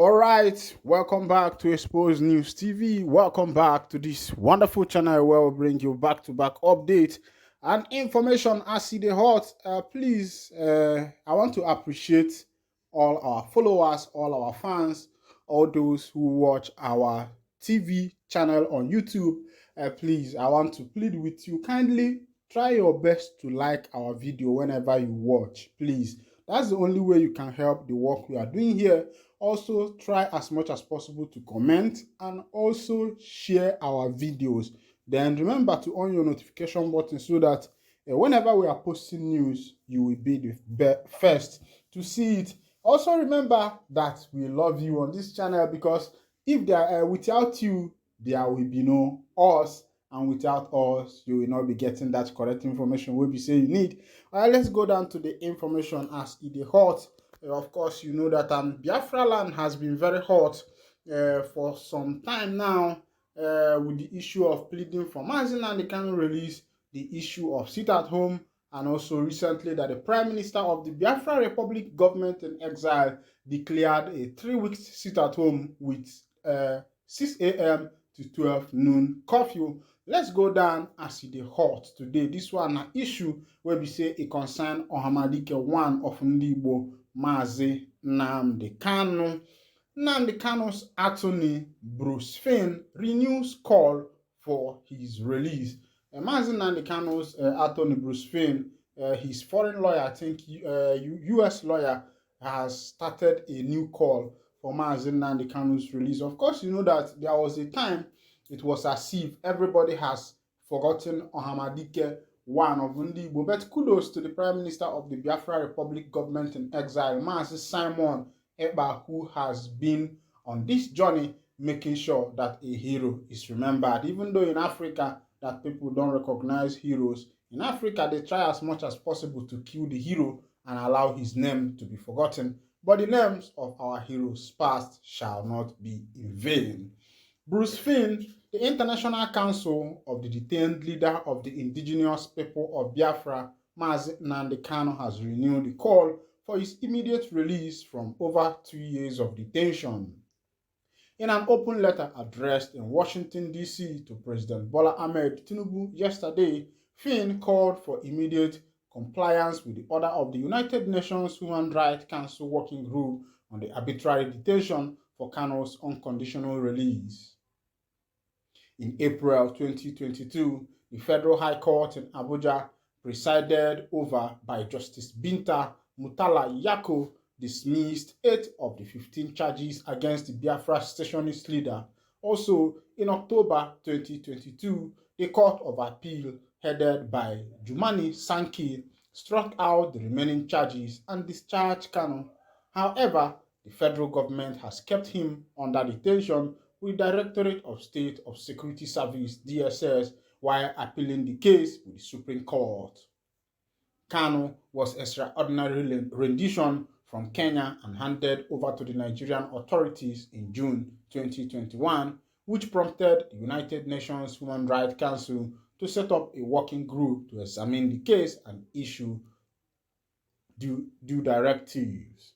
All right, welcome back to Expose News TV. Welcome back to this wonderful channel where we bring you back-to-back updates and information as see the hot. Please, I want to appreciate all our followers, all our fans, all those who watch our TV channel on YouTube. Please, I want to plead with you kindly. Try your best to like our video whenever you watch. Please, that's the only way you can help the work we are doing here. Also, try as much as possible to comment and also share our videos. Then remember to on your notification button so that whenever we are posting news, you will be the first to see it. Also remember that we love you on this channel because if there without you, there will be no us, and without us, you will not be getting that correct information we be say you need. Let's go down to the information as it is hot. Of course, you know that Biafra land has been very hot for some time now with the issue of pleading for Nnamďi Kanu release, the issue of sit at home, and also recently that the Prime Minister of the Biafra Republic government in exile declared a 3-week sit at home with 6 a.m. to 12 noon curfew. Let's go down as it is hot today. This one an issue where we say it concern Ohanezendigbo one of Ndigbo Mazi Nnamďi Kanu. Nnamďi Kanu's attorney Bruce Finn renews call for his release. Mazi Nnamďi Kanu's attorney Bruce Finn, his foreign lawyer, I think U.S. lawyer, has started a new call for Mazi Nnamďi Kanu's release. Of course, you know that there was a time it was as if everybody has forgotten Ohanezendigbo one of Ndigbo. But kudos to the Prime Minister of the Biafra Republic government in exile, Mazi Simon Ekpa, who has been on this journey making sure that a hero is remembered. Even though in Africa that people don't recognize heroes, in Africa they try as much as possible to kill the hero and allow his name to be forgotten. But the names of our heroes past shall not be in vain. Bruce Finn, the International Council of the detained leader of the indigenous people of Biafra, Mazi Nnamďi Kanu, has renewed the call for his immediate release from over 2 years of detention. In an open letter addressed in Washington, D.C. to President Bola Ahmed Tinubu yesterday, Finn called for immediate compliance with the order of the United Nations Human Rights Council Working Group on the arbitrary detention for Kanu's unconditional release. In April 2022, the Federal High Court in Abuja, presided over by Justice Binta Mutala-Yako, dismissed 8 of the 15 charges against the Biafra secessionist leader. Also, in October 2022, the Court of Appeal, headed by Jumani Sankey, struck out the remaining charges and discharged Kanu. However, the federal government has kept him under detention with the Directorate of State of Security Service (DSS) while appealing the case with the Supreme Court. Kanu was extraordinary rendition from Kenya and handed over to the Nigerian authorities in June 2021, which prompted the United Nations Human Rights Council to set up a working group to examine the case and issue due directives.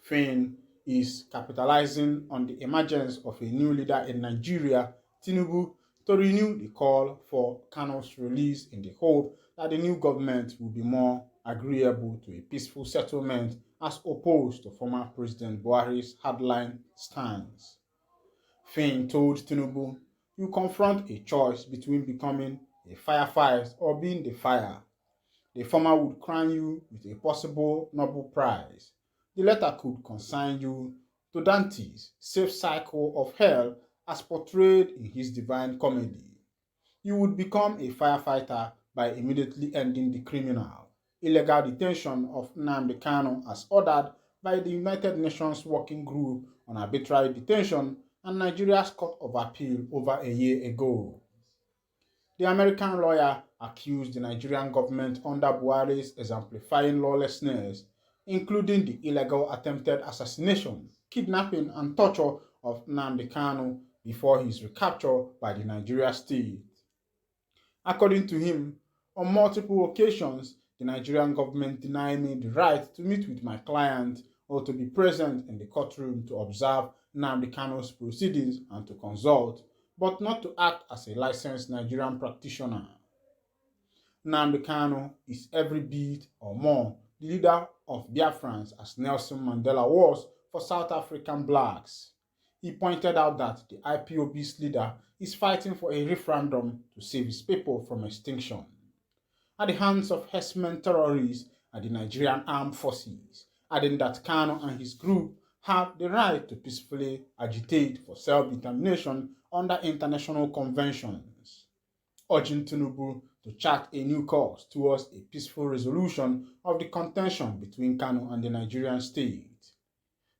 Finn is capitalizing on the emergence of a new leader in Nigeria, Tinubu, to renew the call for Kanu's release in the hope that the new government will be more agreeable to a peaceful settlement as opposed to former President Buhari's hardline stance. Finn told Tinubu, "You confront a choice between becoming a firefighter or being the fire. The former would crown you with a possible Nobel Prize. The latter could consign you to Dante's safe cycle of hell as portrayed in his Divine Comedy. You would become a firefighter by immediately ending the criminal, illegal detention of Nnamďi Kanu as ordered by the United Nations Working Group on Arbitrary Detention and Nigeria's Court of Appeal over a year ago." The American lawyer accused the Nigerian government under Buhari's exemplifying lawlessness, including the illegal attempted assassination, kidnapping, and torture of Nnamďi Kanu before his recapture by the Nigeria state. According to him, on multiple occasions, the Nigerian government denied me the right to meet with my client or to be present in the courtroom to observe Nnamďi Kanu's proceedings and to consult, but not to act as a licensed Nigerian practitioner. Nnamďi Kanu is every bit or more the leader of Biafrans as Nelson Mandela was for South African blacks. He pointed out that the IPOB's leader is fighting for a referendum to save his people from extinction at the hands of herdsmen terrorists and the Nigerian armed forces, adding that Kanu and his group have the right to peacefully agitate for self-determination under international conventions, urging Tinubu to chart a new course towards a peaceful resolution of the contention between Kanu and the Nigerian state.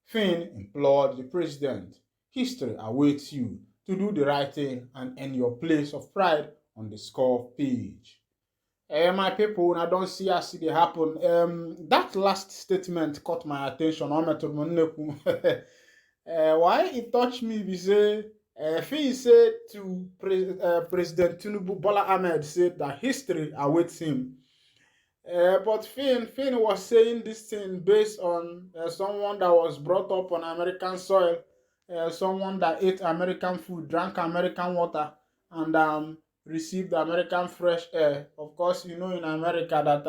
Finn implored the president, "History awaits you to do the right thing and earn your place of pride on the score page." My people, I don't see as it happen. That last statement caught my attention. Why it touched me, we say, Finn said to President Tinubu, Bola Ahmed said that history awaits him. But Finn was saying this thing based on someone that was brought up on American soil, someone that ate American food, drank American water, and received American fresh air. Of course, you know in America that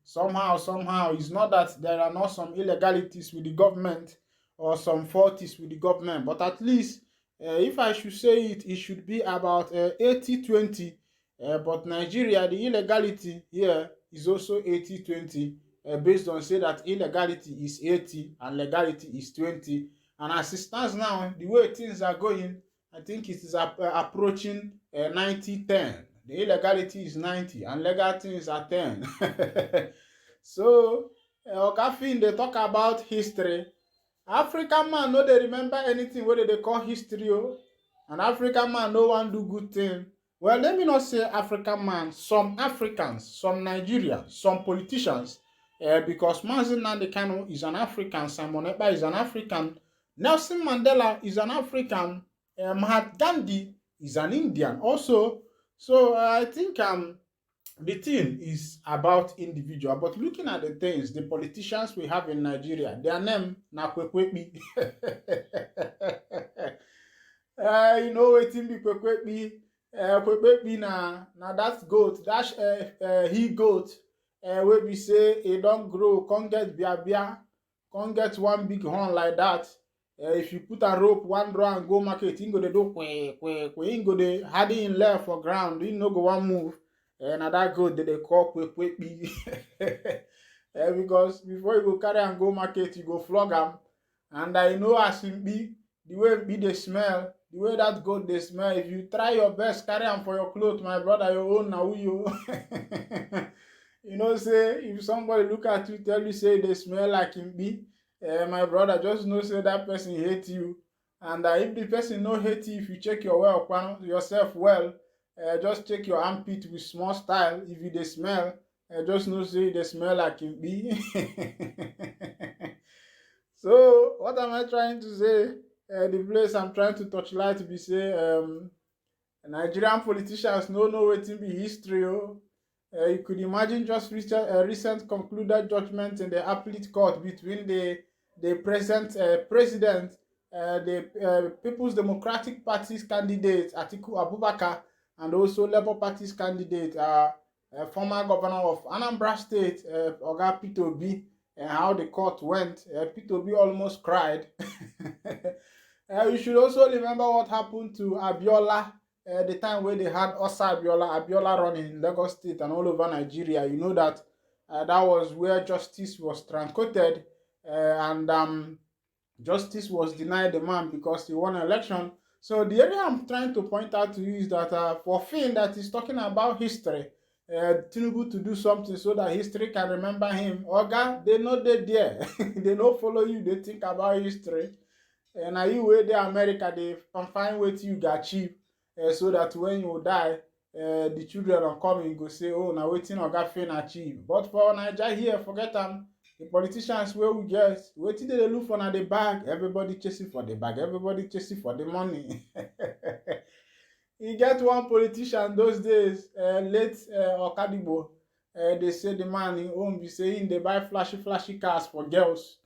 somehow it's not that there are not some illegalities with the government or some faulties with the government, but at least if I should say it, it should be about 80-20. But Nigeria, the illegality here is also 80-20, based on say that illegality is 80 and legality is 20. And as it stands now, the way things are going, I think it is approaching 90-10. The illegality is 90 and legal things are 10. So, Okafin, they talk about history. African man no dey remember anything wey they call history. An African man no one do good thing. Well, let me not say African man, some Africans, some Nigerians, some politicians, because Nnamďi Kanu is an African, Simon Ekpa is an African, Nelson Mandela is an African, Mahatma Gandhi is an Indian also. So I think the thing is about individual, but looking at the things, the politicians we have in Nigeria, their name na Kwekwebi. You know wetin be Kwekwebi? Kwekwebi na that goat, that he goat, wey be say e don grow, come get bia, come get one big horn like that. If you put a rope, one draw and go market, he go dey do kwe, he go dey hardy in left for ground, he no go one move. And that goat they call Kwekwebi. Because before you go carry and go market, you go flog him. And I know as him be, the way be the smell, the way that goat they smell, if you try your best, carry him for your clothes, my brother, your own now you. You know, say, if somebody look at you, tell you, say they smell like him be, my brother, just know, say that person hate you. And if the person no hate you, if you check yourself well, just check your armpit with small style. If you they smell, just know say they smell like him be. So what am I trying to say? The place I'm trying to touch light be say Nigerian politicians no know wetin be history. You could imagine just recent concluded judgment in the appellate court between the present president, the People's Democratic Party's candidate Atiku Abubakar, and also Labour Party's candidate, former governor of Anambra State, Oga Peter Obi, and how the court went. Peter Obi almost cried. You should also remember what happened to Abiola, the time when they had Osa Abiola running in Lagos State and all over Nigeria. You know that that was where justice was truncated, and justice was denied the man because he won an election. So the area I'm trying to point out to you is that for Finn that is talking about history, Tinubu to do something so that history can remember him. Oga, they know they there. They don't follow you, they think about history. And now you wait there America, they find way you get achieve, so that when you die, the children are coming, go say, oh, now waiting Oga Finn achieve. But for Nigeria here, forget them. The politicians where we get, waiting they look for now the bag. Everybody chasing for the bag. Everybody chasing for the money. You get one politician those days, late Okadibo. They say the man in home be saying they buy flashy cars for girls.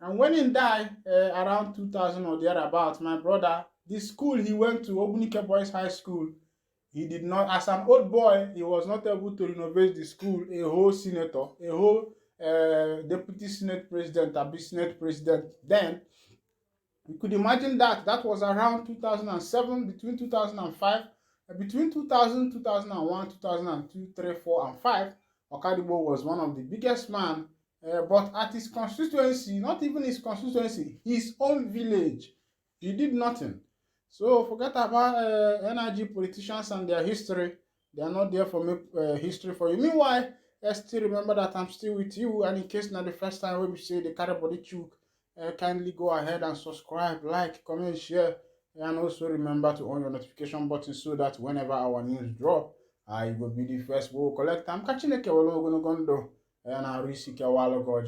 And when he died around 2000 or thereabouts, my brother, the school he went to, Obunike Boys High School, he did not, as an old boy, he was not able to renovate the school. A whole senator, a whole deputy senate president, a senate president. Then you could imagine that. That was around 2007, between 2005, between 2000, 2001, 2002, 3, 4, and 5. Okadigbo was one of the biggest man, but at his constituency, not even his constituency, his own village, he did nothing. So forget about energy politicians and their history. They are not there for me history for you. Meanwhile, let's still remember that I'm still with you. And in case not the first time we say the carry body chook, kindly go ahead and subscribe, like, comment, share, and also remember to on your notification button so that whenever our news drop, I will be the first will collect. I'm catching a kewalo gono gondo and I receive a while ago.